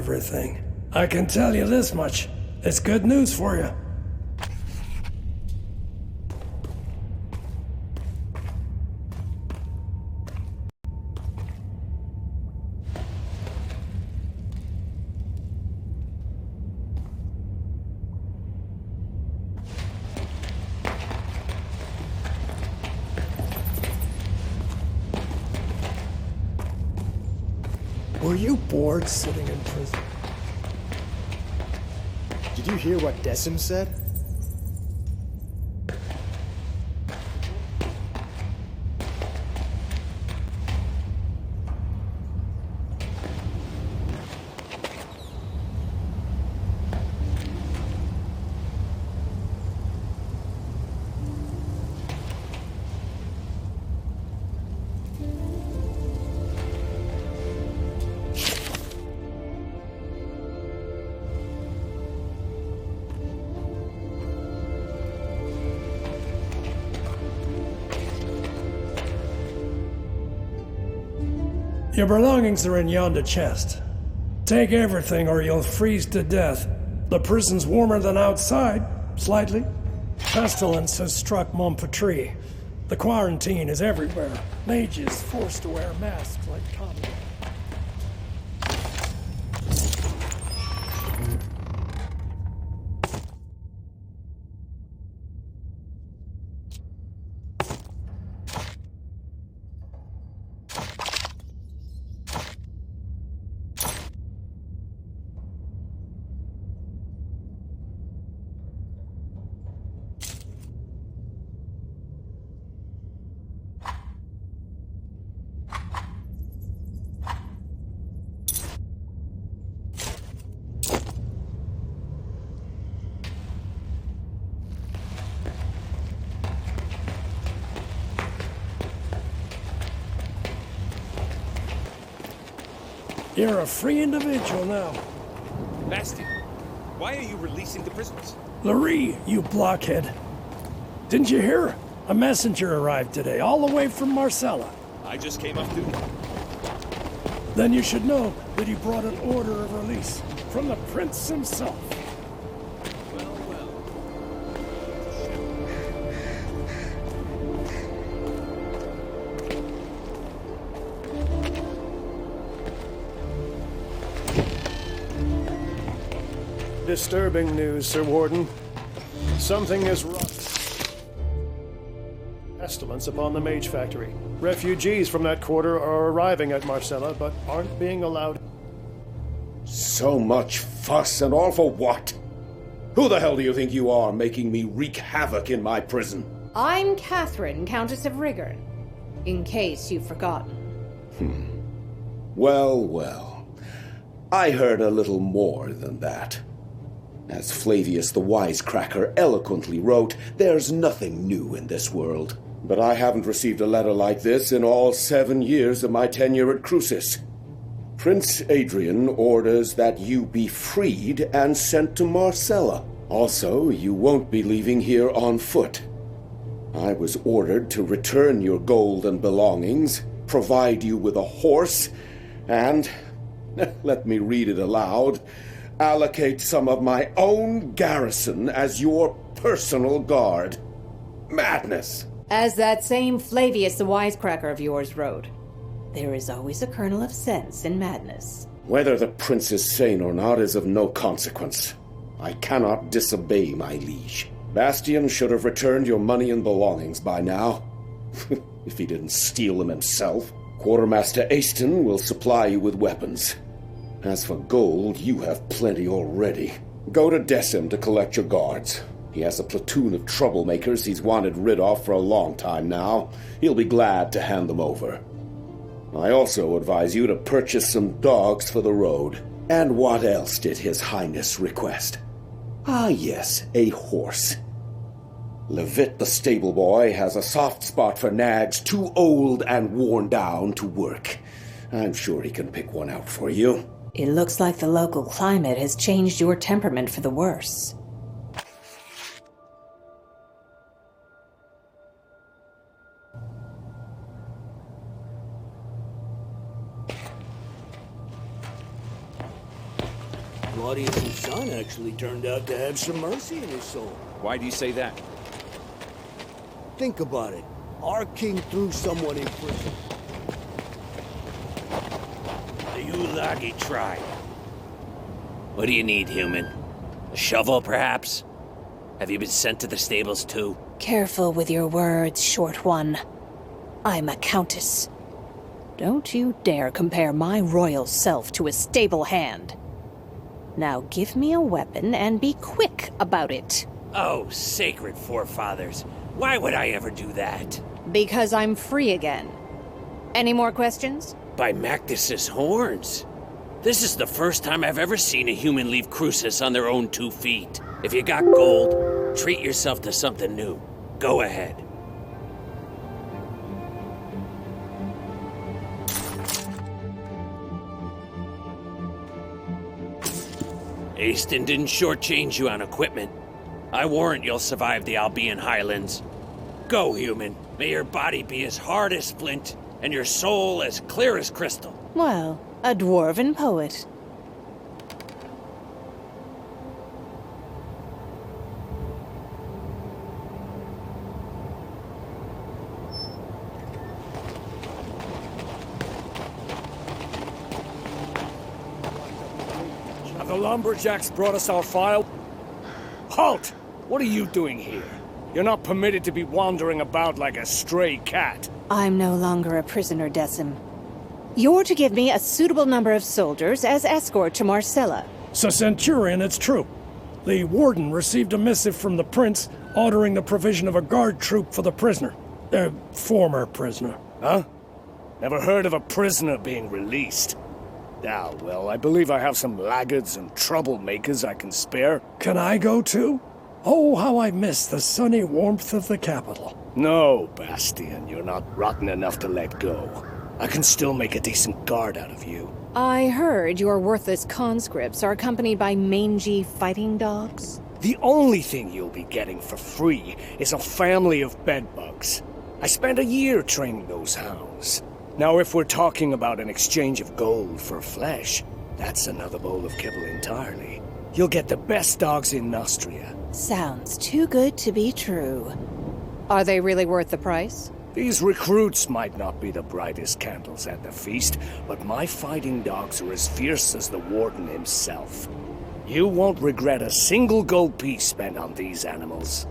everything. I can tell you this much. It's good news for you. Were you bored sitting in prison? Did you hear what Decim said? Your belongings are in yonder chest. Take everything or you'll freeze to death. The prison's warmer than outside, slightly. Pestilence has struck Montpetrie. The quarantine is everywhere. Mages forced to wear masks like common. You're a free individual now. Bastion, why are you releasing the prisoners? Larry, you blockhead. Didn't you hear? A messenger arrived today, all the way from Marcella. I just came off duty. Then you should know that he brought an order of release from the prince himself. Well, well. Disturbing news, Sir Warden. Something is wrong. Pestilence upon the Mage Factory. Refugees from that quarter are arriving at Marcella, but aren't being allowed. So much fuss and all for what? Who the hell do you think you are, making me wreak havoc in my prison? I'm Catherine, Countess of Rigurn, in case you've forgotten. Well, well. I heard a little more than that. As Flavius the Wisecracker eloquently wrote, there's nothing new in this world. But I haven't received a letter like this in all 7 years of my tenure at Crucis. Prince Adrian orders that you be freed and sent to Marcella. Also, you won't be leaving here on foot. I was ordered to return your gold and belongings, provide you with a horse, and, let me read it aloud, allocate some of my own garrison as your personal guard. Madness! As that same Flavius the Wisecracker of yours wrote, there is always a kernel of sense in madness. Whether the prince is sane or not is of no consequence. I cannot disobey my liege. Bastion should have returned your money and belongings by now. If he didn't steal them himself. Quartermaster Aston will supply you with weapons. As for gold, you have plenty already. Go to Decim to collect your guards. He has a platoon of troublemakers he's wanted rid of for a long time now. He'll be glad to hand them over. I also advise you to purchase some dogs for the road. And what else did His Highness request? Ah yes, a horse. Levitt the stable boy has a soft spot for nags too old and worn down to work. I'm sure he can pick one out for you. It looks like the local climate has changed your temperament for the worse. Claudius' son actually turned out to have some mercy in his soul. Why do you say that? Think about it. Our king threw someone in prison. The Ulagi tribe. What do you need, human? A shovel, perhaps? Have you been sent to the stables, too? Careful with your words, short one. I'm a countess. Don't you dare compare my royal self to a stable hand. Now give me a weapon and be quick about it. Oh, sacred forefathers. Why would I ever do that? Because I'm free again. Any more questions? By Mactus's horns. This is the first time I've ever seen a human leave Crucis on their own 2 feet. If you got gold, treat yourself to something new. Go ahead. Aston didn't shortchange you on equipment. I warrant you'll survive the Albion Highlands. Go, human. May your body be as hard as flint, and your soul as clear as crystal. Well, a dwarven poet. Have the lumberjacks brought us our file? Halt! What are you doing here? You're not permitted to be wandering about like a stray cat. I'm no longer a prisoner, Decim. You're to give me a suitable number of soldiers as escort to Marcella. So, Centurion, it's true. The warden received a missive from the prince ordering the provision of a guard troop for the prisoner. Former prisoner. Huh? Never heard of a prisoner being released. Ah, well, I believe I have some laggards and troublemakers I can spare. Can I go too? Oh, how I miss the sunny warmth of the capital. No, Bastian, you're not rotten enough to let go. I can still make a decent guard out of you. I heard your worthless conscripts are accompanied by mangy fighting dogs. The only thing you'll be getting for free is a family of bedbugs. I spent a year training those hounds. Now, if we're talking about an exchange of gold for flesh, that's another bowl of kibble entirely. You'll get the best dogs in Nostria. Sounds too good to be true. Are they really worth the price? These recruits might not be the brightest candles at the feast, but my fighting dogs are as fierce as the warden himself. You won't regret a single gold piece spent on these animals.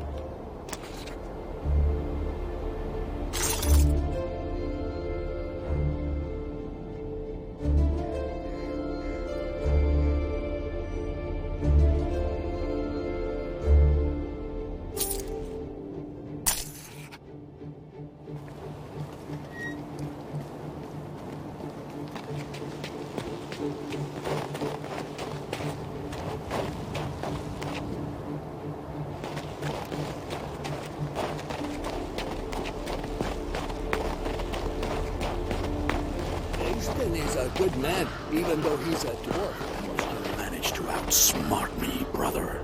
Aston is a good man, even though he's a dwarf. You still managed to outsmart me, brother.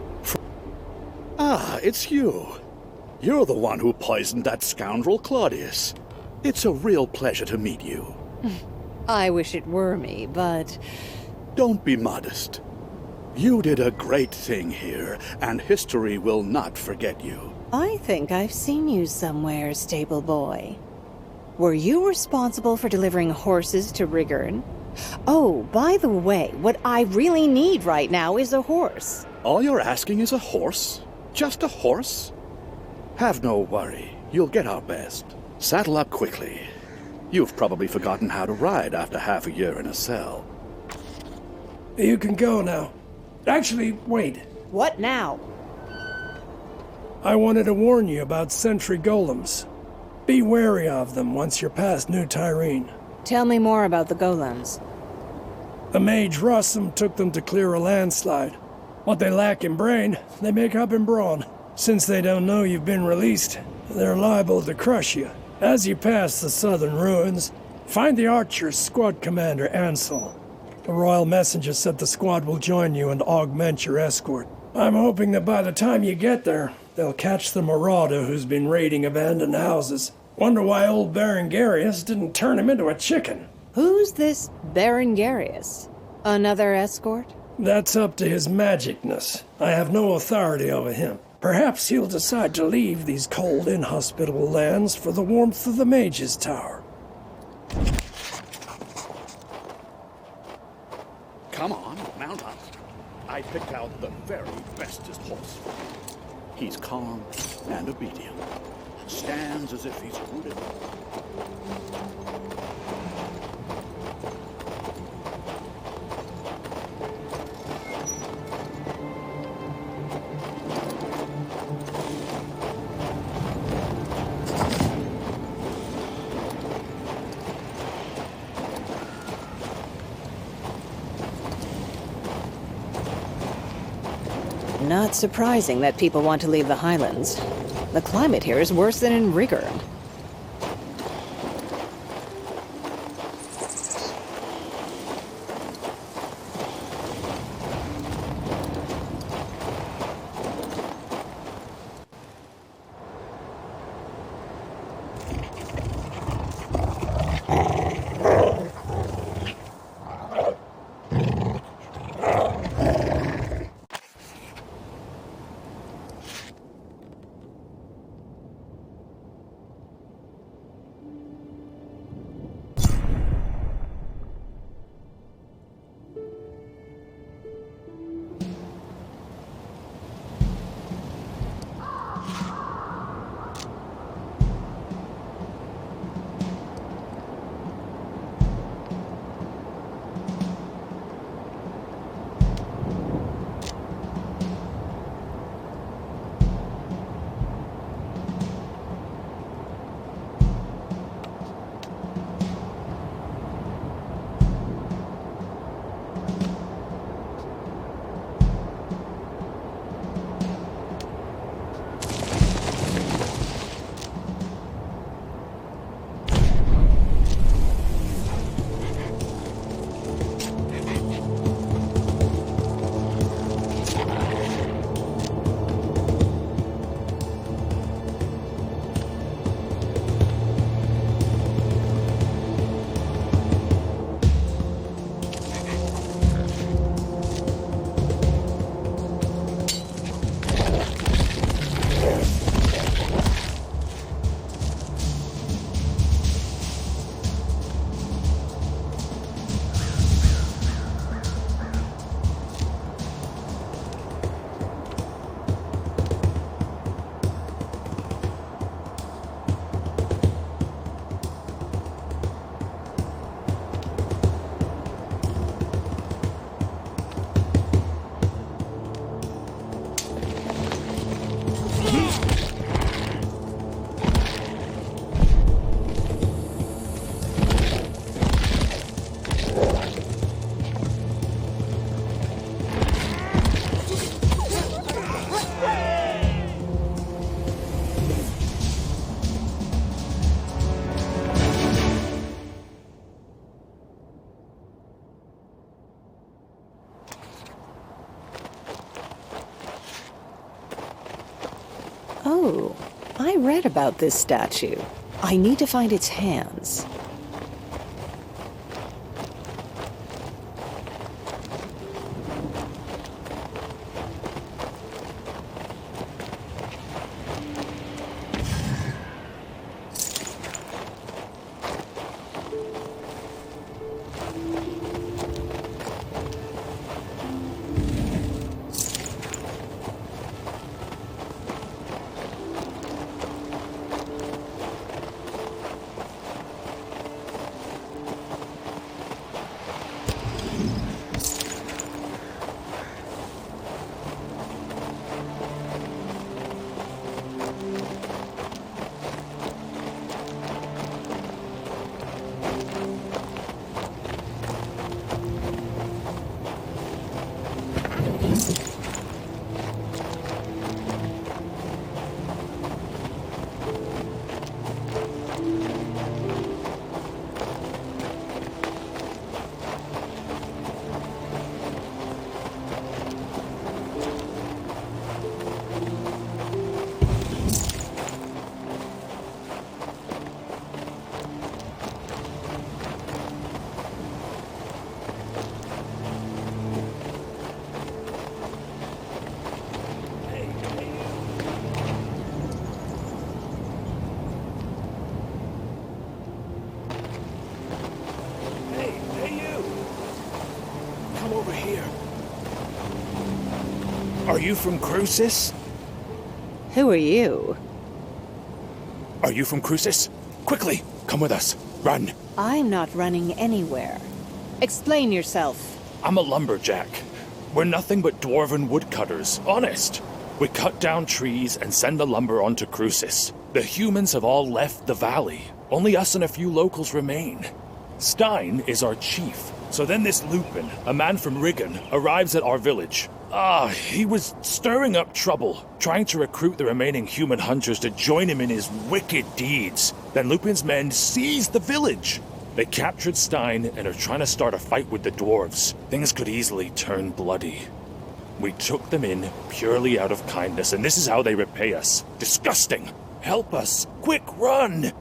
Ah, it's you. You're the one who poisoned that scoundrel Claudius. It's a real pleasure to meet you. I wish it were me, but... Don't be modest. You did a great thing here, and history will not forget you. I think I've seen you somewhere, stable boy. Were you responsible for delivering horses to Rigurn? Oh, by the way, what I really need right now is a horse. All you're asking is a horse? Just a horse? Have no worry. You'll get our best. Saddle up quickly. You've probably forgotten how to ride after half a year in a cell. You can go now. Actually, wait. What now? I wanted to warn you about sentry golems. Be wary of them once you're past New Tyrene. Tell me more about the golems. The mage Rossum took them to clear a landslide. What they lack in brain, they make up in brawn. Since they don't know you've been released, they're liable to crush you. As you pass the southern ruins, find the Archer's squad commander, Ansel. The royal messenger said the squad will join you and augment your escort. I'm hoping that by the time you get there, they'll catch the marauder who's been raiding abandoned houses. Wonder why old Berengarius didn't turn him into a chicken. Who's this Berengarius? Another escort? That's up to his magicness. I have no authority over him. Perhaps he'll decide to leave these cold, inhospitable lands for the warmth of the Mage's Tower. Come on, mount up. I picked out the very bestest horse for you. He's calm and obedient. Stands as if he's rooted. Not surprising that people want to leave the Highlands. The climate here is worse than in Rigor. Oh, I read about this statue. I need to find its hands. Are you from Crucis? Who are you? Are you from Crucis? Quickly, come with us. Run. I'm not running anywhere. Explain yourself. I'm a lumberjack. We're nothing but dwarven woodcutters, honest. We cut down trees and send the lumber onto Crucis. The humans have all left the valley. Only us and a few locals remain. Stein is our chief. So then this Lupin, a man from Rigan, arrives at our village. He was stirring up trouble, trying to recruit the remaining human hunters to join him in his wicked deeds. Then Lupin's men seized the village. They captured Stein and are trying to start a fight with the dwarves. Things could easily turn bloody. We took them in purely out of kindness, and this is how they repay us. Disgusting! Help us! Quick, run!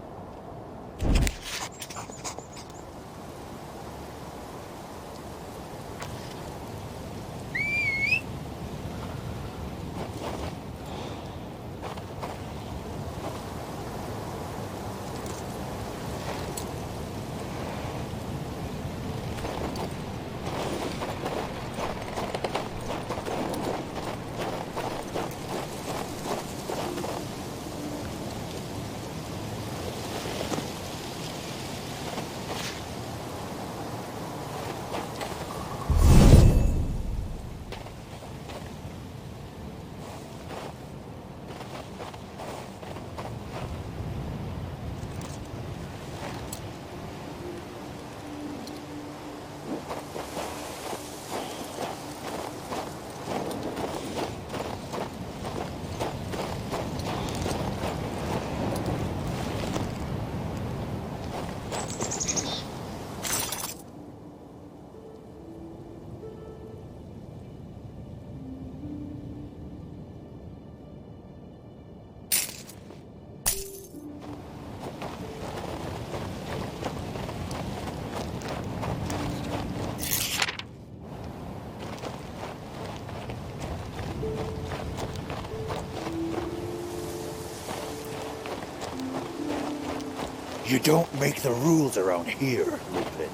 You don't make the rules around here, Lupin.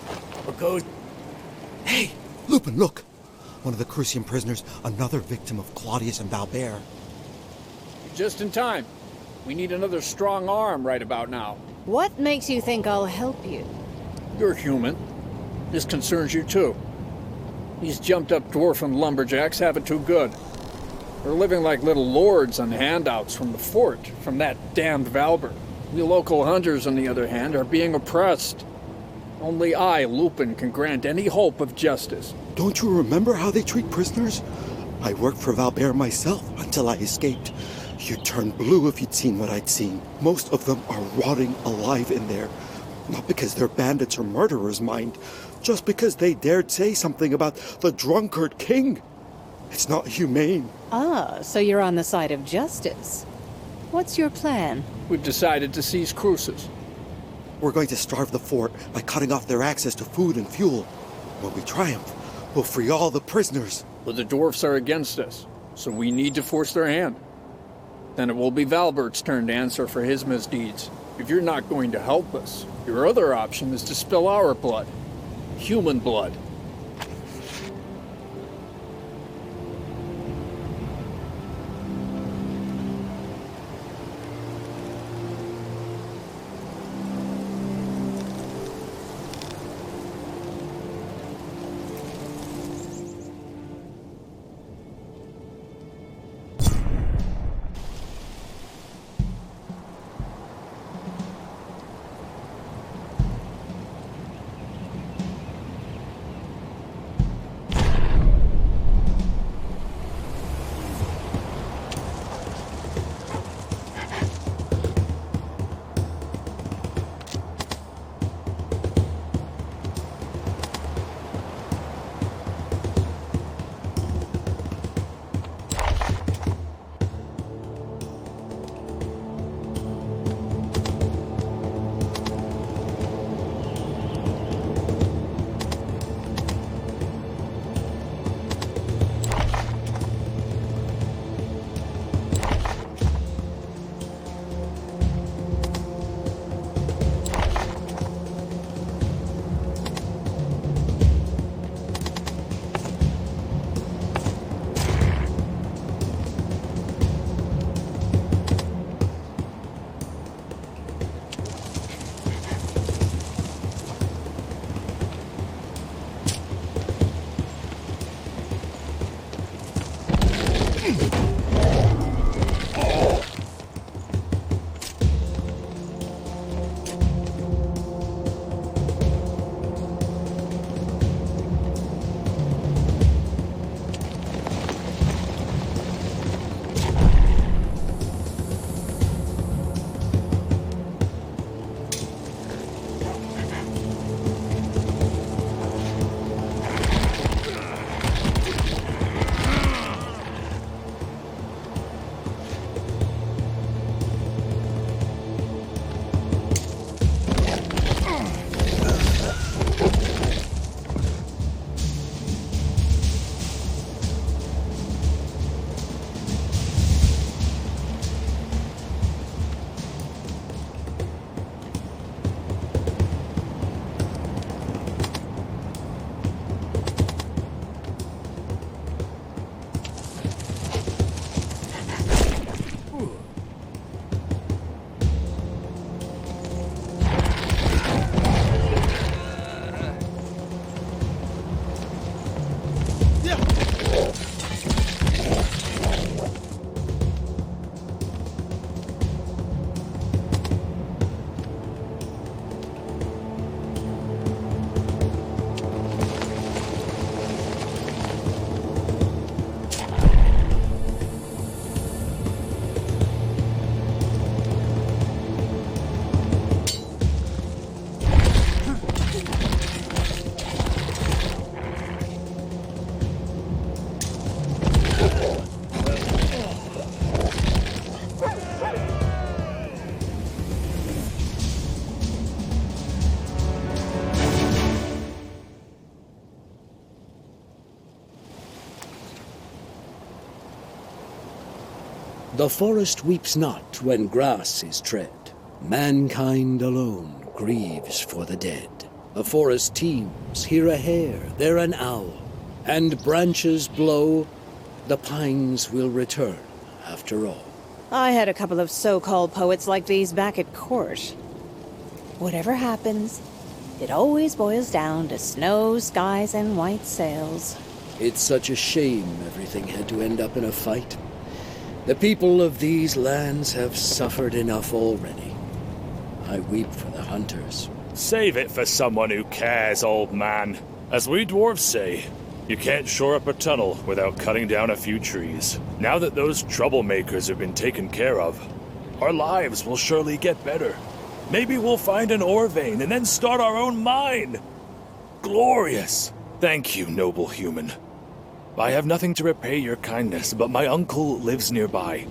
What goes... Hey, Lupin, look! One of the Crucian prisoners, another victim of Claudius and Valbert. Just in time. We need another strong arm right about now. What makes you think I'll help you? You're human. This concerns you too. These jumped-up dwarfen lumberjacks have it too good. They're living like little lords on handouts from the fort, from that damned Valbert. We local hunters, on the other hand, are being oppressed. Only I, Lupin, can grant any hope of justice. Don't you remember how they treat prisoners? I worked for Valbert myself until I escaped. You'd turn blue if you'd seen what I'd seen. Most of them are rotting alive in there. Not because they're bandits or murderers, mind. Just because they dared say something about the drunkard king. It's not humane. Ah, so you're on the side of justice. What's your plan? We've decided to seize Crucis. We're going to starve the fort by cutting off their access to food and fuel. When we triumph, we'll free all the prisoners. But the dwarfs are against us, so we need to force their hand. Then it will be Valbert's turn to answer for his misdeeds. If you're not going to help us, your other option is to spill our blood. Human blood. The forest weeps not when grass is tread. Mankind alone grieves for the dead. The forest teems, here a hare, there an owl. And branches blow, the pines will return after all. I had a couple of so-called poets like these back at court. Whatever happens, it always boils down to snow, skies, and white sails. It's such a shame everything had to end up in a fight. The people of these lands have suffered enough already. I weep for the hunters. Save it for someone who cares, old man. As we dwarves say, you can't shore up a tunnel without cutting down a few trees. Now that those troublemakers have been taken care of, our lives will surely get better. Maybe we'll find an ore vein and then start our own mine. Glorious. Thank you, noble human. I have nothing to repay your kindness, but my uncle lives nearby.